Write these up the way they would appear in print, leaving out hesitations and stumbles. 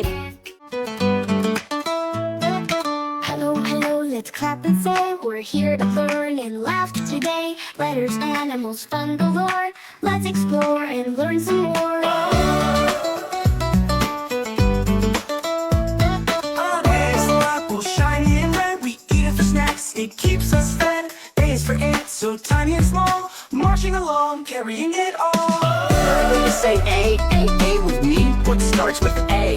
subscribe. Hello, hello, let's clap and say we're here to learn and laugh today. Letters, animals, fun galore. Let's explore and learn some more. A's for apple, shiny and red. We eat it for snacks, it keeps us fed. A is for ant, so tiny and small. Marching along, carrying it all. When you say A with me, what starts with A?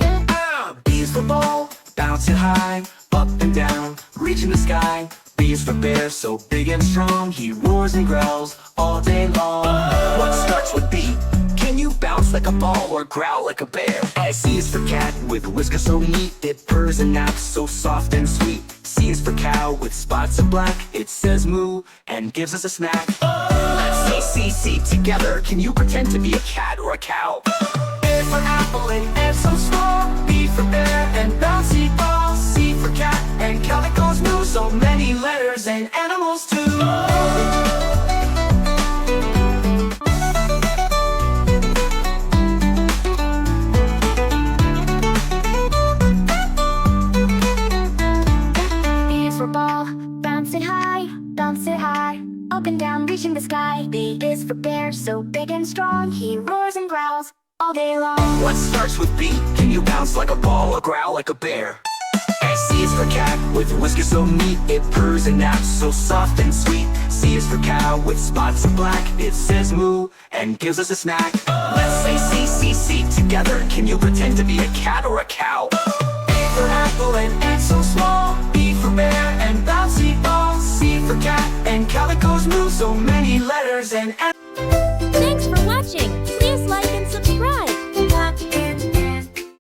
B is for ball, bouncing high, up and down, reaching the sky. B is for bear, so big and strong. He roars and growls all day long. What starts with B? Can you bounce like a ball or growl like a bear? C is for cat, with whiskers so neat. It purrs and naps, so soft and sweet. C is for cow, with spots of black. It says moo, and gives us a snack. Let's say C together. Can you pretend to be a cat or a cow? A for apple and ant so small. B for bear and bouncy ball. C for cat and cow that goes moo. So many letters and animals too. B is for ball, bounce it high, up and down, reaching the sky. B is for bear, so big and strong. He roars and growls all day long. What starts with B? Can you bounce like a ball or growl like a bear? C is for cat, with whiskers so neat. It purrs and naps, so soft and sweet. C is for cow, with spots of black. It says moo, and gives us a snack. Let's say C together. Can you pretend to be a cat or a cow? A for apple and ant so small. B for bear and bouncy ball. C for cat and cow that goes moo. So many letters and